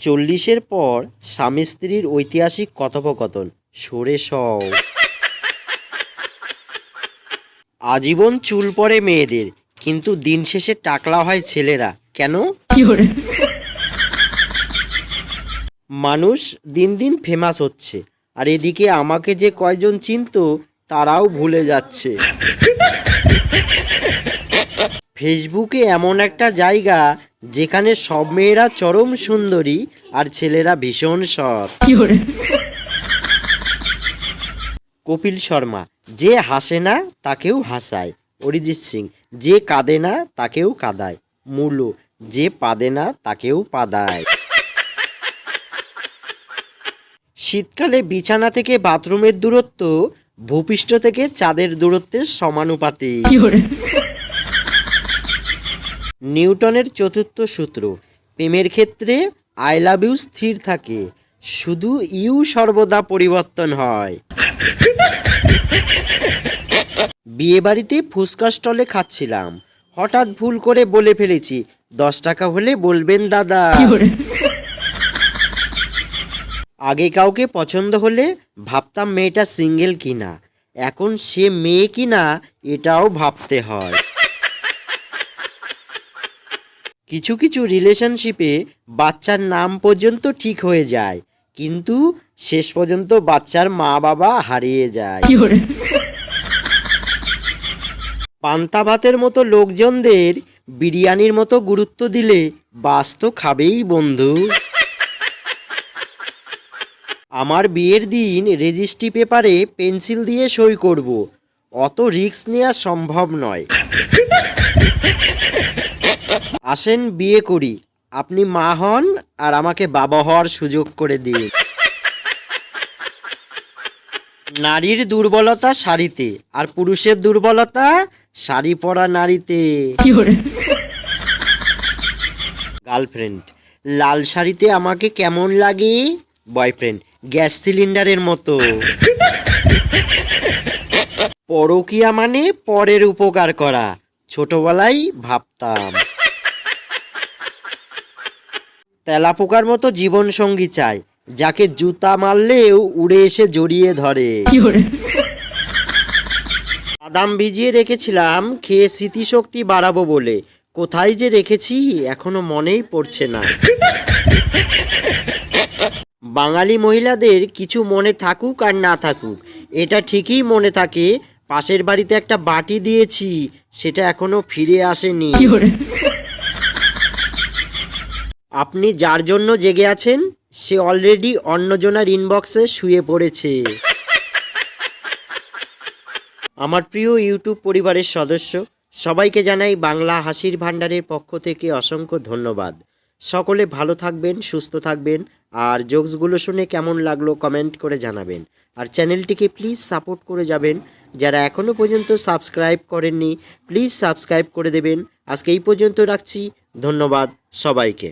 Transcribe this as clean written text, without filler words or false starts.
40-এর পর স্বামী স্ত্রীর ঐতিহাসিক কথোপকথন। সরে সও। আজীবন চুল পড়ে মেয়েদের, কিন্তু দিন শেষে টাকলা হয় ছেলেরা। কেন? মানুষ দিন দিন ফেমাস হচ্ছে, আর এদিকে আমাকে যে কয়জন চিনতো তারাও ভুলে যাচ্ছে। ফেসবুকে এমন একটা জায়গা যেখানে সব মেয়েরা চরম সুন্দরী আর ছেলেরা ভীষণ সৎ। কপিল শর্মা, যে হাসে না তাকেও হাসায়। অরিজিৎ সিং, যে কাঁদে না তাকেও কাঁদায়। মুলো, যে পাদে না তাকেও পাদায়। শীতকালে বিছানা থেকে বাথরুমের দূরত্ব ভূপৃষ্ঠ থেকে চাঁদের দূরত্বের সমানুপাতিক। নিউটনের চতুর্থ সূত্র, প্রেমের ক্ষেত্রে আই লাভ ইউ স্থির থাকে, শুধু ইউ সর্বদা পরিবর্তন হয়। বিয়ে বাড়িতে ফুচকা স্টলে খাচ্ছিলাম, হঠাৎ ভুল করে বলে ফেলেছি 10 টাকা হলে বলবেন দাদা। আগে কাউকে পছন্দ হলে ভাবতাম মেয়েটা সিঙ্গেল কিনা, এখন সে মেয়ে কিনা এটাও ভাবতে হয়। কিছু কিছু রিলেশনশিপে বাচ্চার নাম পর্যন্ত ঠিক হয়ে যায়, কিন্তু শেষ পর্যন্ত বাচ্চার মা বাবা হারিয়ে যায়। পান্তা ভাতের মতো লোকজনদের বিরিয়ানির মতো গুরুত্ব দিলে বাস তো খাবেই বন্ধু। আমার বিয়ের দিন রেজিস্ট্রি পেপারে পেন্সিল দিয়ে সই করব, অত রিস্ক নেওয়া সম্ভব নয়। আসেন বিয়ে করি, আপনি মা হন আর আমাকে বাবা হওয়ার সুযোগ করে দিন। নারীর দুর্বলতা শাড়িতে, আর পুরুষের দুর্বলতা শাড়ি পরা নারীতে। গার্লফ্রেন্ড, লাল শাড়িতে আমাকে কেমন লাগে? বয়ফ্রেন্ড, গ্যাস সিলিন্ডারের মতো। পরকীয়া মানে পরের উপকার করা, ছোটবেলায় ভাবতাম। তেলাপোকার মতো জীবন সঙ্গী চাই, যাকে জুতা মারলেও উড়ে এসে জড়িয়ে ধরে। বাদাম ভিজিয়ে রেখেছিলাম খেয়ে স্মৃতিশক্তি বাড়াবো বলে, কোথায় যে রেখেছি এখনো মনেই পড়ছে না। বাঙালি মহিলাদের কিছু মনে থাকুক আর না থাকুক, এটা ঠিকই মনে থাকে, পাশের বাড়িতে একটা বাটি দিয়েছি, সেটা এখনো ফিরে আসেনি। আপনি যার জন্য জেগে আছেন সে অলরেডি অন্যজনের ইনবক্সে শুয়ে পড়েছে। আমার প্রিয় ইউটিউব পরিবারের সদস্য সবাইকে জানাই বাংলা হাসির ভাণ্ডারের পক্ষ থেকে অসংখ্য ধন্যবাদ। সকলে ভালো থাকবেন, সুস্থ থাকবেন, আর জোকসগুলো শুনে কেমন লাগলো কমেন্ট করে জানাবেন। আর চ্যানেলটিকে প্লিজ সাপোর্ট করে যাবেন। যারা এখনও পর্যন্ত সাবস্ক্রাইব করেননি প্লিজ সাবস্ক্রাইব করে দেবেন। আজকে এই পর্যন্ত রাখছি, ধন্যবাদ সবাইকে।